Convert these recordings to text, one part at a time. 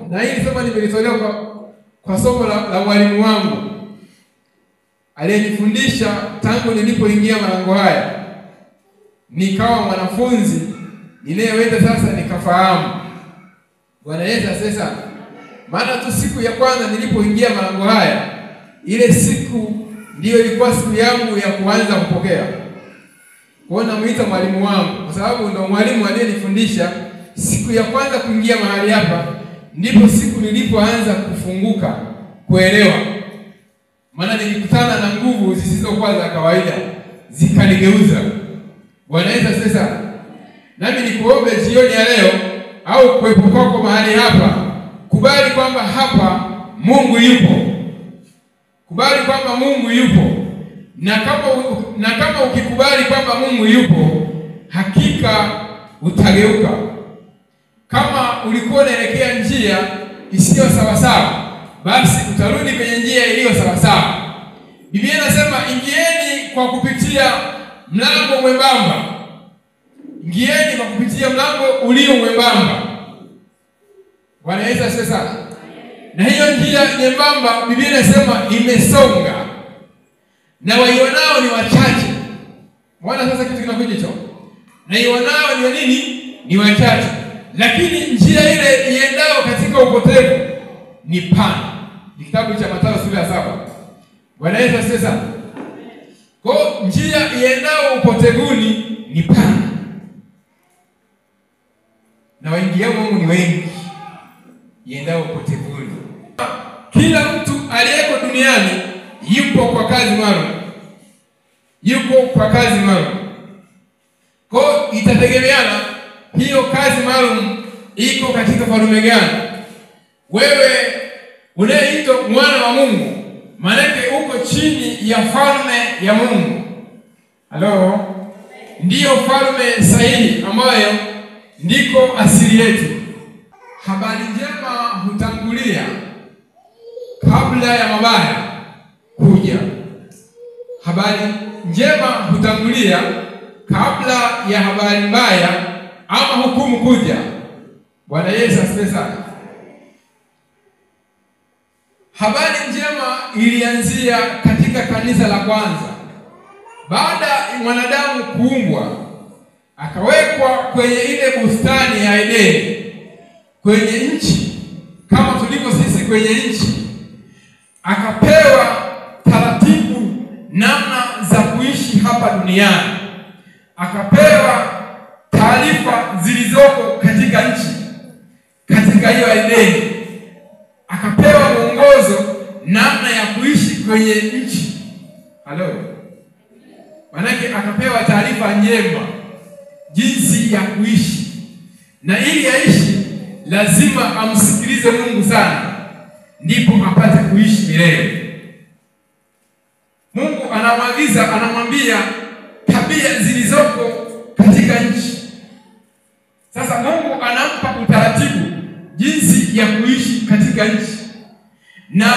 na hili somo nimelitolea kwa somo la mwalimu wangu aliyenifundisha tangu nilipoingia malango haya, nikawa mwanafunzi ninayeweza sasa nikafahamu. Bwana Yesu asifiwe. Maana tu siku ya kwanza nilipoingia malango haya, ile siku ndiyo ilikuwa siku yangu ya kuanza kupokea. Kwa hiyo namuita mwalimu wangu kwa sababu ndio mwalimu aliyenifundisha. Siku ya kwanza kuingia mahali hapa ndipo siku nilipoanza kufunguka, kuelewa. Maana nilikutana na nguvu zisizokuwa za kawaida, zikanigeuza. Bwana Yesu asifiwe. Nami nikuombe jioni ya leo au kuwepo kwako mahali hapa, kubali kwamba hapa Mungu yupo. Kubali kwamba Mungu yupo. Na kama ukikubali kwamba Mungu yupo, hakika utageuka. Kama ulikuwa unaelekea njia isiyo sawa sawa, basi utarudi kwenye njia iliyo sawa sawa. Biblia inasema ingieni kwa kupitia mlango mwembamba. Ingieni kwa kupitia mlango ulio mwembamba. Bwana Yesu asifiwe sana. Na hiyo njia nyembamba Biblia inasema imesonga, na waionao ni wachache. Mbona sasa kitu kinakuja hicho? Na waionao ni nini? Ni wachache. Lakini njia ile iendao katika upotevu ni pana. Ni kitabu cha Mathayo sura ya 7. Bwana Yesu asifiwe sana. Kwa njia iendao upotevuni ni pana, na waingiao Mungu ni wengi. Iendao upotevuni. Kila mtu aliyeko duniani yupo kwa kazi maalum. Yupo kwa kazi maalum. Kwa itategemeana hiyo kazi maalum iko katika falme gani. Wewe unayeitwa mwana wa Mungu, maana uko chini ya falme ya Mungu. Halo? Ndiyo falme sahihi ambayo ndiko asili yetu. Habari njema hutangulia kabla ya mabaya kuja. Habari njema hutangulia kabla ya habari mbaya ama hukumu kuja. Bwana Yesu asifiwe sana. Habari njema ilianzia katika kanisa la kwanza. Baada ya mwanadamu kuumbwa, akawekwa kwenye ile bustani ya Edeni, kwenye nchi kama tulivyo sisi kwenye nchi. Akapewa taratibu namna za kuishi hapa duniani. Akapewa taarifa zilizoko katika nchi, katika hiyo Edeni. Akapewa mwongozo namna ya kuishi kwenye nchi. Halo? Manake akapewa taarifa njema jinsi ya kuishi. Na ili aishi lazima amsikilize Mungu sana, ndipo apate kuishi milele. Mungu anamwagiza, anamwambia tabia zilizoko katika nchi. Sasa Mungu anampa utaratibu jinsi ya kuishi katika nchi. Na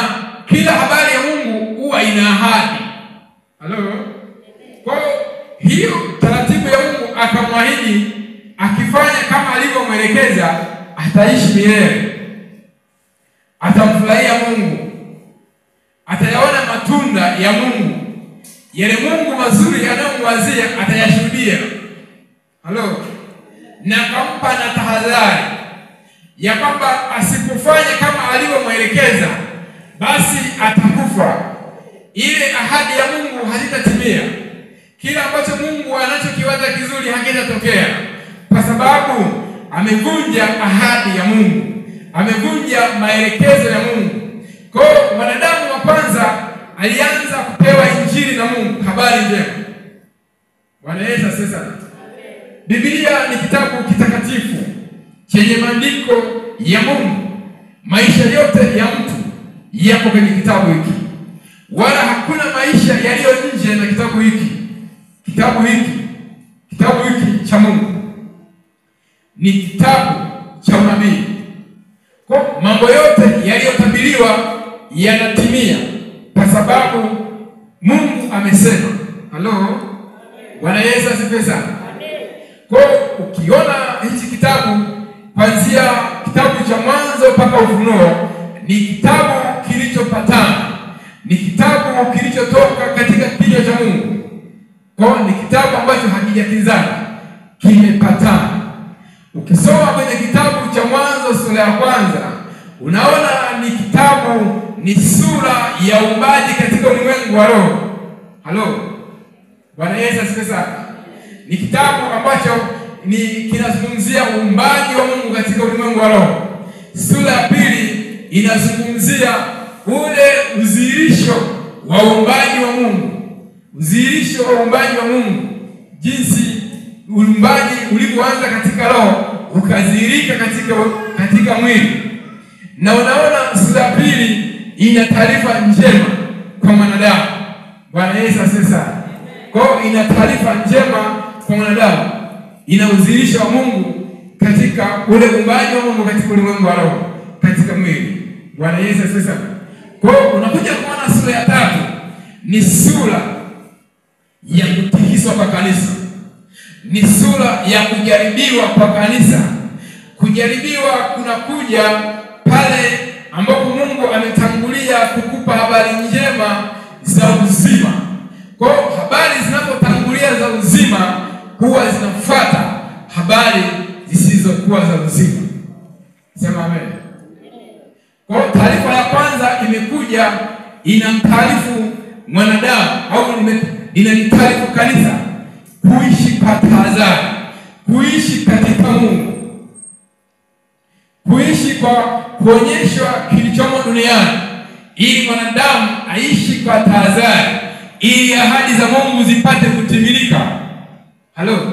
kila habari ya Mungu huwa ina ahadi. Halo? Kwa hiyo taratibu ya Mungu akamwahidi akifanya kama alivyomwelekeza ataishi milele. Atamfurahia Mungu. Atayaona matunda ya Mungu. Yale Mungu mazuri anayomwazia atayashuhudia. Halo? Na akampa na tahadhari ya kwamba asipofanya kama alivyomwelekeza basi atakufa. Ile ahadi ya Mungu hazitatimia. Kila ambacho Mungu anachokiwaza kizuri hakitatokea, kwa sababu amevunja ahadi ya Mungu. Amevunja maelekezo ya Mungu. Kwa mwanadamu wa kwanza alianza kupewa injili na Mungu, habari njema. Bwana Yesu asifiwe. Biblia ni kitabu kitakatifu chenye maandiko ya Mungu. Maisha yote ya mtu yako kwenye kitabu hiki. Wala hakuna maisha yaliyo nje na kitabu hiki. Kitabu hiki cha Mungu ni kitabu cha unabii. Kwa mambo yote yaliyotabiriwa yanatimia kwa sababu Mungu amesema. Halo? Bwana Yesu asifiwe sana. Kwa ukiona hichi kitabu kuanzia kitabu cha Mwanzo mpaka Ufunuo ni kitabu kilichopatana, ni kitabu kilichotoka katika kinywa cha Mungu. Kwa ni kitabu ambacho hakijakinzana, kimepatana. Ukisoma kwenye kitabu cha Mwanzo sura ya kwanza, unaona ni kitabu, ni sura ya uumbaji katika ulimwengu wa roho. Halo. Bwana Yesu asifiwe sana. Ni kitabu ambacho kinazungumzia uumbaji wa Mungu katika ulimwengu wa roho. Sura ya pili inazungumzia ule udhihirisho wa uumbaji wa Mungu. Udhihirisho wa uumbaji wa Mungu, jinsi uumbaji ulivyoanza katika roho ukadhihirika katika mwili. Na unaona sura ya pili ina taarifa njema kwa mwanadamu. Bwana Yesu asifiwe sana. Kwa hiyo ina taarifa njema kwa mwanadamu, ina udhihirisho wa Mungu katika ule uumbaji wa Mungu katika ulimwengu wa roho, katika mwili. Bwana Yesu asifiwe sana. Kwa hiyo unakuja kuona sura ya tatu ni sura ya kutikiswa kwa kanisa. Ni sura ya kujaribiwa kwa kanisa. Kujaribiwa kunakuja pale ambapo Mungu ametangulia kukupa habari njema za uzima. Kwa hiyo habari zinapotangulia za uzima huwa zinafuata habari zisizokuwa za uzima. Sema amen. Kwa hiyo taarifa ya kwanza imekuja inamtaarifu mwanadamu au inalitaarifu kanisa kuishi kwa tahadhari, kuishi katika Mungu, kuishi kwa kuonyeshwa kilichomo duniani, ili mwanadamu aishi kwa tahadhari, ili ahadi za Mungu zipate kutimilika. Halo.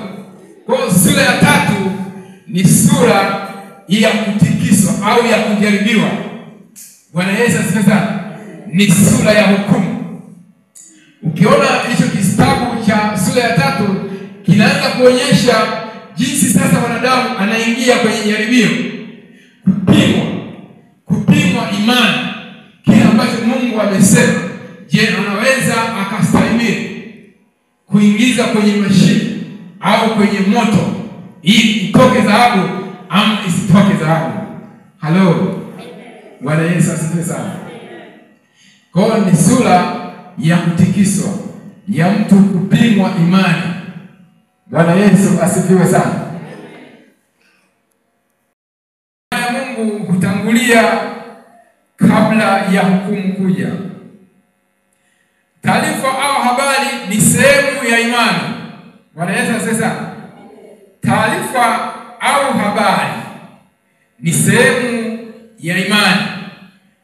Kwa sura ya tatu ni sura ya kutikiswa au ya kujaribiwa. Bwana Yesu asifiwe sana. Ni sura ya hukumu. Ukiona hicho kitabu cha sura ya tatu kinaanza kuonyesha jinsi sasa wanadamu anaingia kwenye jaribio, kupimwa imani, kile ambacho Mungu amesema. Je, anaweza akastahimili kuingiza kwenye mashine au kwenye moto ili itoke dhahabu ama isitoke dhahabu? Halo. Bwana Yesu asifiwe sana. Kwa hiyo ni sura ya kutikiswa, ya mtu kupimwa imani. Bwana Yesu asifiwe sana. Mungu hutangulia kabla ya hukumu kuja. Taarifa au habari ni sehemu ya imani. Bwana Yesu asifiwe sana. Taarifa au habari ni sehemu ya imani.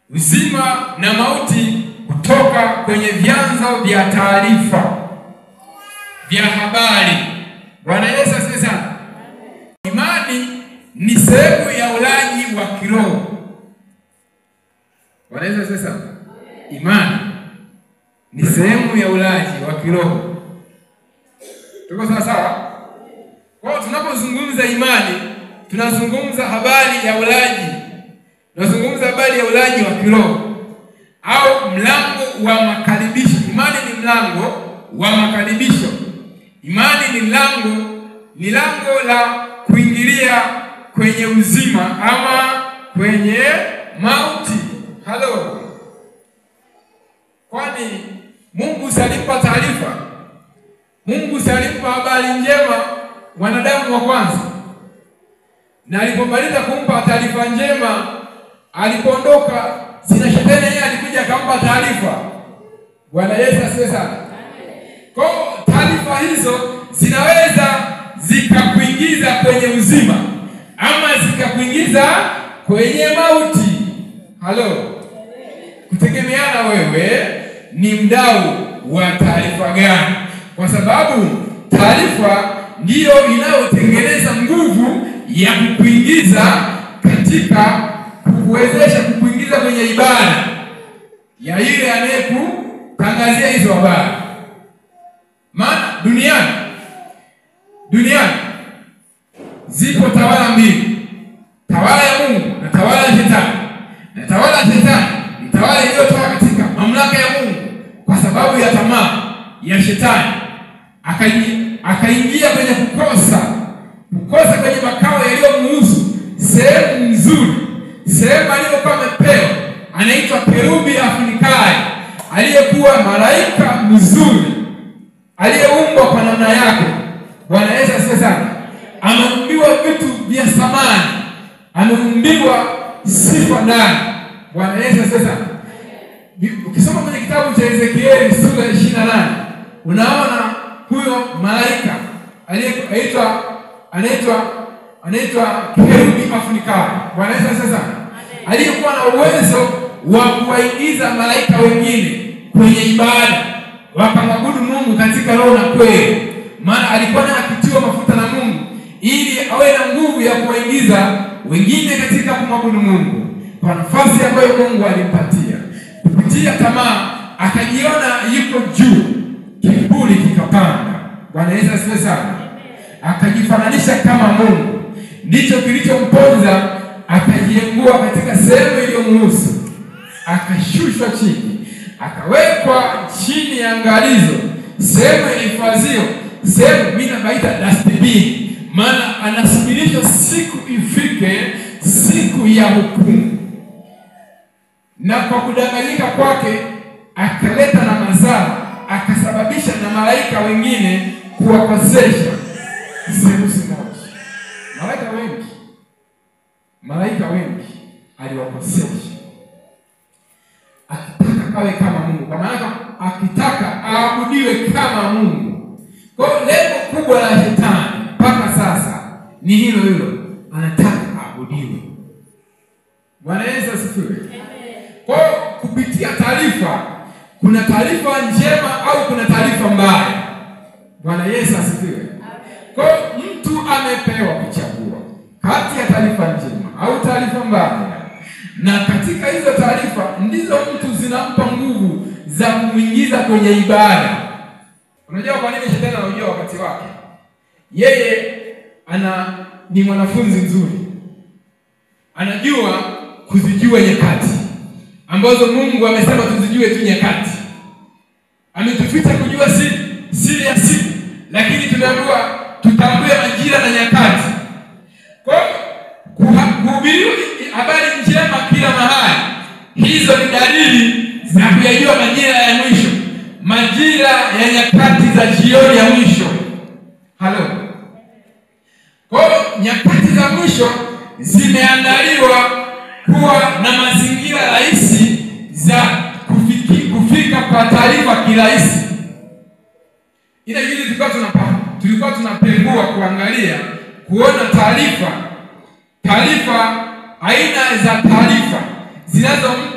Uzima na mauti kutoka kwenye vyanzo vya taarifa, vya habari. Bwana Yesu asifiwe sana. Imani ni sehemu ya ulaji wa kiroho. Bwana Yesu asifiwe sana. Imani ni sehemu ya ulaji wa kiroho. Tuko sawa sawa? Kwa hiyo tunapozungumza imani, tunazungumza habari ya ulaji. Tunazungumza habari ya ulaji wa kiroho au mlango wa makaribisho. Imani ni mlango wa makaribisho. Imani ni lango la kuingilia kwenye uzima ama kwenye mauti. Halo. Kwani Mungu alimpa taarifa. Mungu alimpa habari njema wanadamu wa kwanza. Na alipomaliza kumpa taarifa njema, alipoondoka, sina shetani yeye alikuja akampa taarifa. Bwana Yesu asifiwe sana. Kwa taarifa hizo zinaweza zikakuingiza kwenye uzima ama zikakuingiza kwenye mauti. Halo. Kutegemeana wewe ni mdau wa taarifa gani, kwa sababu taarifa ndiyo inayotengeneza nguvu ya kukuingiza katika, kukuwezesha kukuingiza kwenye ibada ya ile anayekutangazia hizo habari. Maana duniani zipo tawala mbili, tawala ya Mungu na tawala ya shetani. Na tawala ya shetani ni tawala iliyotoka katika mamlaka ya Mungu kwa sababu ya tamaa ya shetani. Akaingia kwenye kukosa kwenye makao yaliyomuhusu, sehemu nzuri, sehemu aliyokuwa amepewa anaitwa kerubi afunikaye, aliyekuwa malaika mzuri aliyeumbwa kwa namna yake. Bwana Yesu asifiwe sana. Ameumbiwa vitu vya thamani, ameumbiwa sifa ndani. Bwana Yesu asifiwe sana. Ukisoma kwenye kitabu cha Ezekieli sura ya 28 unaona huyo malaika anaitwa kerubi afunikaye. Bwana Yesu asifiwe sana. Aliyekuwa na uwezo wa kuwaingiza malaika wengine kwenye ibada wakamwabudu Mungu katika roho na kweli. Maana alikuwa akitiwa mafuta na Mungu ili awe na nguvu ya kuwaingiza wengine katika kumwabudu Mungu kwa nafasi ambayo Mungu alimpatia. Kupitia tamaa akajiona yuko juu, kiburi kikapanda. Bwana Yesu asifiwe sana. Akajifananisha kama Mungu, ndicho kilichomponza. Akajiengua katika sehemu iliyomhusu, akashushwa chini, akawekwa chini ya angalizo, sehemu ilifazio, sehemu mimi nabaita dustbin, maana anasubirishwa siku ifike, siku ya hukumu. Na kwa kudanganyika kwake akaleta na mazao, akasababisha na malaika wengine kuwakosesha sehemu moja. Malaika wengi aliwakosesha, akitaka kawe kama Mungu, kwa maana akitaka aabudiwe kama Mungu. Kwa lengo kubwa la shetani mpaka sasa ni hilo, anataka aabudiwe. Bwana Yesu asifiwe. Kwa kupitia taarifa, kuna taarifa njema au kuna taarifa mbaya. Bwana Yesu asifiwe. Kwa mtu amepewa kuchagua kati ya taarifa njema au taarifa mbaya, na katika hizo taarifa ndizo mtu zinampa nguvu za kumuingiza kwenye ibada. Unajua kwa nini shetani anajua wakati wake? Yeye ni mwanafunzi mzuri, anajua kuzijua nyakati ambazo Mungu amesema tuzijue tu nyakati. Ametuficha kujua siri ya siku, lakini tumeambiwa tutambue majira na nyakati. Kwa kuhubiri habari njema kila mahali, hizo ni dalili za kujua majira ya mwisho, majira ya nyakati za jioni ya mwisho. Halo. Kwa nyakati za mwisho zimeandaliwa kuwa na mazingira rahisi za kufika kwa taarifa kirahisi. Ila hivi tulikuwa tunapengua kuangalia kuona taarifa aina za taarifa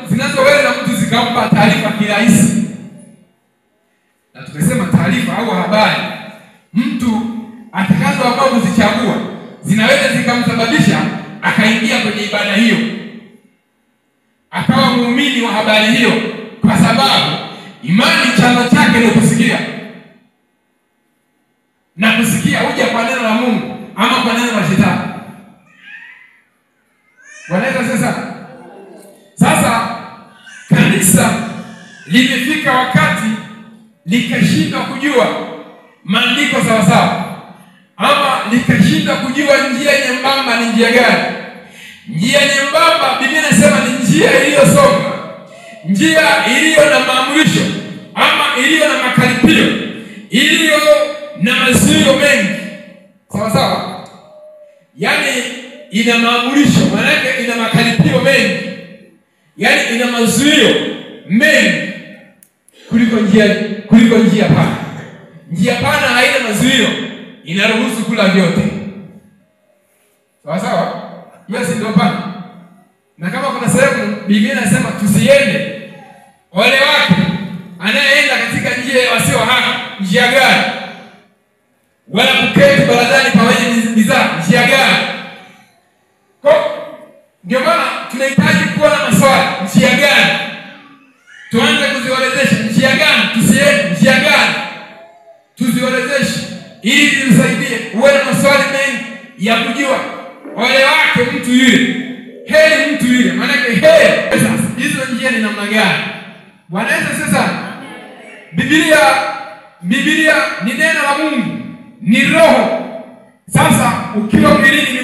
zinazoweza mtu zikampa taarifa kirahisi. Na tukasema taarifa au habari mtu atakazoamua kuzichagua zinaweza zikamsababisha akaingia kwenye ibada hiyo, akawa muumini wa habari hiyo, kwa sababu imani chanzo chake ni kusikia. Na kusikia huja kwa neno la Mungu ama kwa neno la shetani. Wanaenda sasa kanisa limefika wakati likashindwa kujua maandiko sawa sawa, ama likashindwa kujua njia nyembamba ni njia gani. Njia nyembamba Biblia inasema ni njia iliyosonga, njia iliyo na maamrisho ama iliyo na makaripio, iliyo na mazuio mengi. Sawa sawa? Yaani ina maamrisho, maana yake ina makaripio mengi. Yaani ina mazuio mengi kuliko njia pana. Njia pana haina mazuio, inaruhusu kula vyote. Sawa sawa? Hiyo si ndio pana. Na kama kuna sehemu Biblia inasema tusiende, ole wake anayeenda katika njia ya wasio haki. Njia gani? Wala kuketi baradani pa wenye mizaa. Njia gani? Kwa ndio maana tunahitaji kuwa na maswali. Njia gani? Tuanze kuzielezesha. Njia gani? Tusiende. Njia gani? Tuzielezeshe ili tusaidie. Uwe na maswali mengi ya kujua. Ole wake mtu yule, heri mtu yule. Maana yake heri. Sasa hizo njia ni namna gani? Bwana Yesu sasa. Biblia ni neno la Mungu, ni roho. Sasa ukiwa mwilini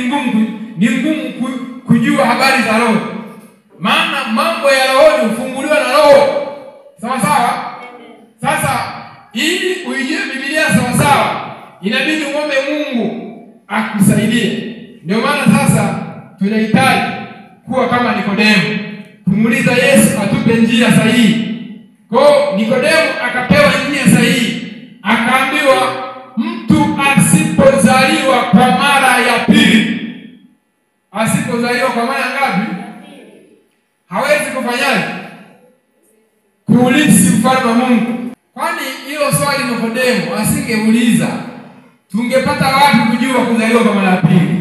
ni ngumu kujua habari za roho. Maana mambo ya rohoni hufunguliwa na Roho. Sawa sawa? Sasa ili uijue Biblia sawa sawa, inabidi uombe Mungu akusaidie. Ndio maana sasa tunahitaji kuwa kama Nikodemo, kumuuliza Yesu atupe njia sahihi. Kwa Nikodemo akapewa njia sahihi, akaambiwa mtu asipozaliwa kwa mara ya pili, asipozaliwa kwa mara ngapi? Hawezi kufanyaje? Kuulisi ufalme wa Mungu. Kwani hilo swali Nikodemo asingeuliza, tungepata wapi kujua kuzaliwa kwa mara ya pili?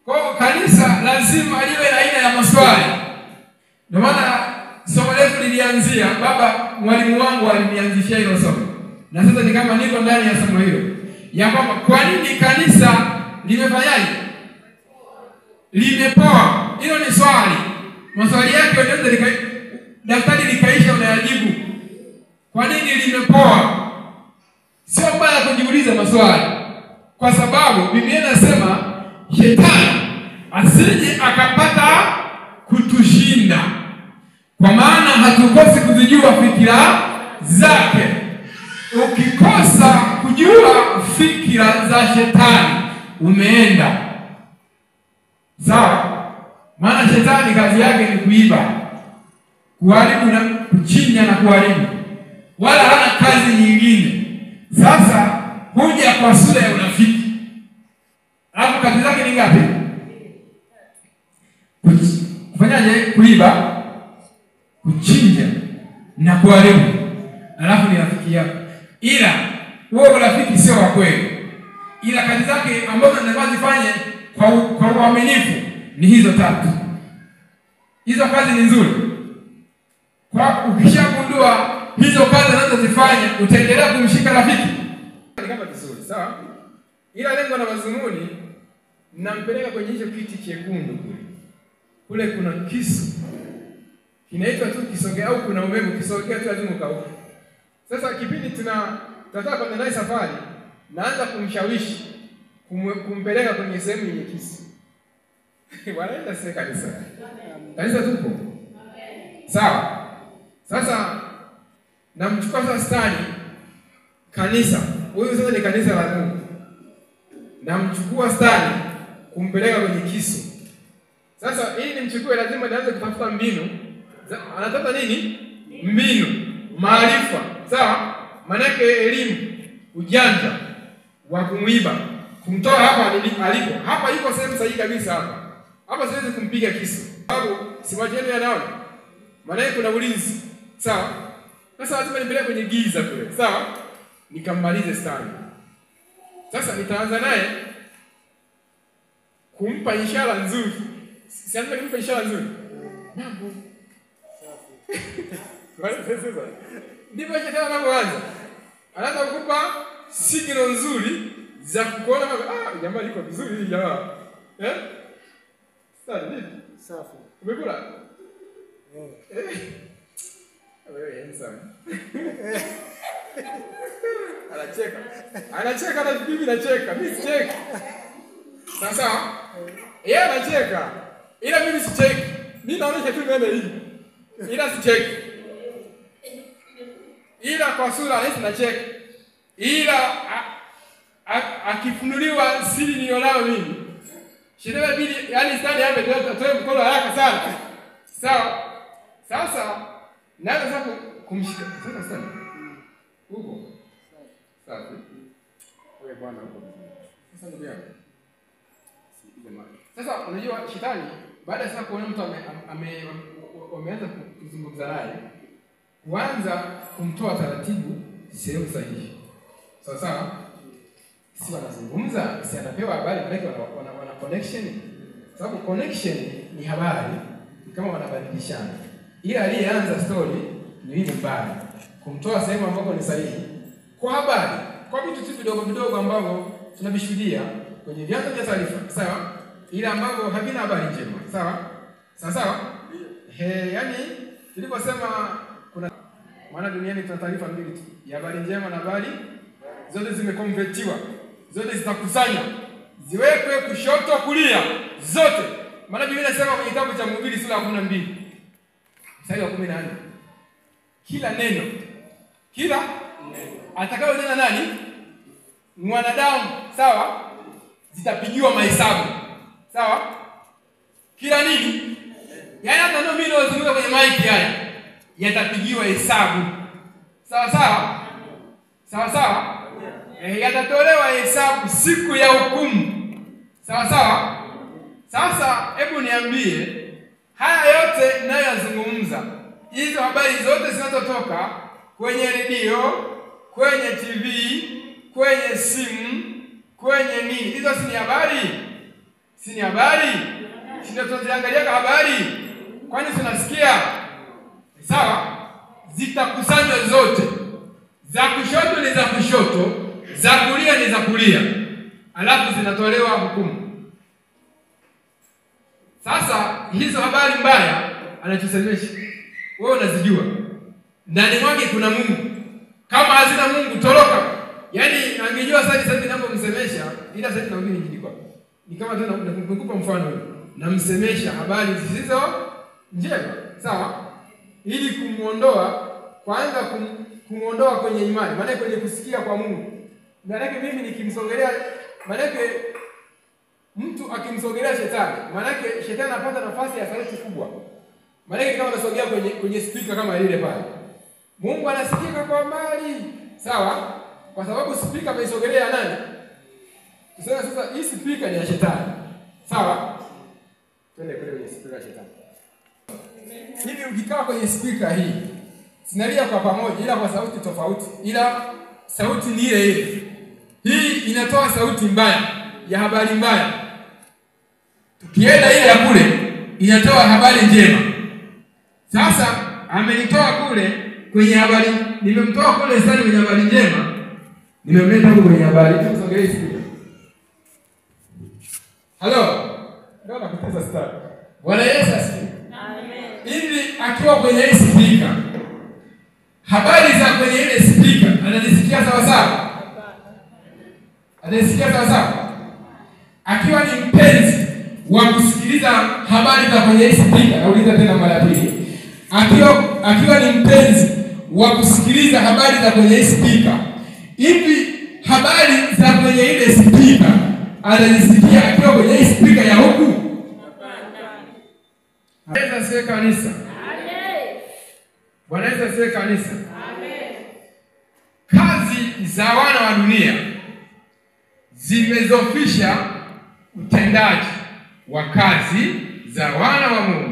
Kwa kanisa lazima liwe na aina ya maswali. Ndio maana somo letu lilianzia, mwalimu wangu alinianzishia hilo somo. Na sasa ni kama niko ndani ya somo hilo. Ya kwamba kwa nini kanisa limefanyaje? Limepoa. Hilo ni swali. Maswali yake unaweza daftari likaisha unayajibu. Kwa nini limepoa? Sio mbaya kujiuliza maswali. Kwa sababu Biblia inasema Shetani asije akapata kutushinda. Kwa maana hatukosi kuzijua fikira zake. Ukikosa kujua fikira za Shetani, umeenda. Sawa? Maana Shetani kazi yake ni kuiba, kuharibu na kuchinya na kuharibu. Wala hana kazi nyingine. Sasa huja kwa sura ya unafiki. Hapo kazi zake ni ngapi? Kufanyaje? Kuiba, kuchinja na kuharibu. Alafu ni rafiki yako. Ila huo rafiki sio wa kweli. Ila kazi zake ambazo anazifanya kwa uaminifu ni hizo tatu. Hizo kazi ni nzuri. Kwa ukishagundua hizo kazi anazozifanya, utaendelea kumshika rafiki. Ni kama vizuri, sawa? Ila lengo na mazumuni, nampeleka kwenye hicho kiti chekundu kule. Kule kuna kisu. Kinaitwa tu kisogea, au kuna umeme kisogea tu lazima ukauke. Sasa kipindi tunataka kwenda naye safari, naanza kumshawishi kumpeleka kwenye sehemu yenye kisu. Wanaenda sasa kanisa. Kanisa tupo. Sawa. Sasa namchukua sasa stani kanisa. Huyu sasa ni kanisa la Mungu. Namchukua stani kumpeleka kwenye kisu. Sasa ili nimchukue lazima nianze kutafuta mbinu. Anatafuta nini? Mbinu, maarifa. Sawa? Maana yake elimu, ujanja wa kumuiba, kumtoa hapa alipo. Hapa yuko sehemu sahihi kabisa hapa. Hapa siwezi kumpiga kisu. Sababu si macho yenu yanaona. Maana yake kuna ulinzi. Sawa? Sasa lazima nipeleke kwenye giza kule. Sawa? Nikammalize sana. Sasa nitaanza naye kumpa ishara nzuri. Sianza kumpa ishara nzuri. Mambo. Sasa. Ndipo Shetani anapoanza. Anaanza kukupa signal nzuri za kuona jamaa liko vizuri hili jamaa. Sasa nini? Safi. Umekula? Wewe handsome. Anacheka na bibi nacheka. Mimi sicheki. Sasa yeye anacheka. Ila mimi sicheki. Mimi naonyesha tu neno hili. Ila sicheki. Ila kwa sura hizi nacheka. Ila akifunuliwa siri nilionao mimi. Shida bili yani stadi hapa atoe mkono haraka sana. Sawa? Sasa naanza sasa kumshika. Sasa huko. Sawa. Wewe bwana huko. Sasa ndugu yangu. Sasa unajua Shetani baada ya sasa kuona mtu ameanza kuzungumza naye, kuanza kumtoa taratibu sehemu sahihi. Sawa sawa? Si wanazungumza, si anapewa habari pale wana connection. Sababu connection ni habari kama wanabadilishana. Ila aliyeanza story ni yule mbaya. Kumtoa sehemu ambapo ni sahihi kwa habari, kwa vitu tu vidogo vidogo ambavyo tunavishuhudia kwenye vyanzo vya taarifa. Sawa? Ila ambavyo havina habari njema. Sawa? Sawa? Yaani tuliposema kuna maana duniani tuna taarifa mbili tu, ya habari njema na habari zote zimekonvertiwa. Zote zitakusanywa, ziwekwe kushoto kulia, zote Maana Biblia inasema kwenye kitabu cha Mhubiri sura ya 12 mstari wa 14, kila neno atakayonena nani? Mwanadamu, sawa, zitapigiwa mahesabu. Sawa? Kila nini? Yaani hata ndio mimi nazungumza kwenye mic haya yatapigiwa hesabu. Sawa sawa? Sawa sawa? Yatatolewa hesabu siku ya hukumu. Sawa sawa? Sasa hebu niambie, haya yote ninayozungumza, hizo habari zote zinazotoka kwenye redio, kwenye TV, kwenye simu, kwenye nini, hizo si ni habari? Si ni habari? Si ndio tunaziangalia habari? Kwani tunasikia? Sawa? Zitakusanywa zote. Za kushoto ni za kushoto, za kulia ni za kulia. Alafu zinatolewa hukumu. Sasa hizo habari mbaya anachosemesha, wewe unazijua. Ndani mwake kuna Mungu. Kama hazina Mungu, toroka. Yaani angejua sasa ninapomsemesha, ila sasa naongea nini kwa. Ni kama tena nikupa mfano. Namsemesha habari zisizo njema. Sawa? Ili kumuondoa, kwanza kumuondoa kwenye imani, maana kwenye kusikia kwa Mungu. Maana mimi nikimsogelea, maana mtu akimsogelea shetani, maana shetani anapata nafasi ya sauti kubwa. Maana kama unasogea kwenye speaker kama ile pale, Mungu anasikika kwa mbali. Sawa? Kwa sababu speaker ameisogelea nani? Sasa hii speaker ni ya shetani. Sawa? Twende kwenye speaker ya shetani. Hivi ukikaa kwenye speaker hii, sinalia kwa pamoja ila kwa sauti tofauti, ila sauti ni ile ile. Hii inatoa sauti mbaya ya habari mbaya. Tukienda ile ya kule inatoa habari njema. Sasa amenitoa kule kwenye habari, nimemtoa kule sana kwenye habari njema, nimemleta huko kwenye habari. Tusogelee speaker. Hello. Ndio nakupeza star. Bwana Yesu asifiwe. Amen. Hivi akiwa kwenye hii speaker, habari za kwenye ile speaker ananisikia sawa sawa? Ananisikia sawa sawa? Akiwa ni mpenzi wa kusikiliza habari za kwenye hii speaker, nauliza tena mara ya pili. Akiwa ni mpenzi wa kusikiliza habari za kwenye hii speaker, hivi habari za kwenye ile speaker ananisikia akiwa kwenye hii speaker ya huku? Bwana Yesu asifiwe kanisa. Amen. Bwana Yesu asifiwe kanisa. Amen. Kazi za wana wa dunia zimezofisha utendaji wa kazi za wana wa Mungu.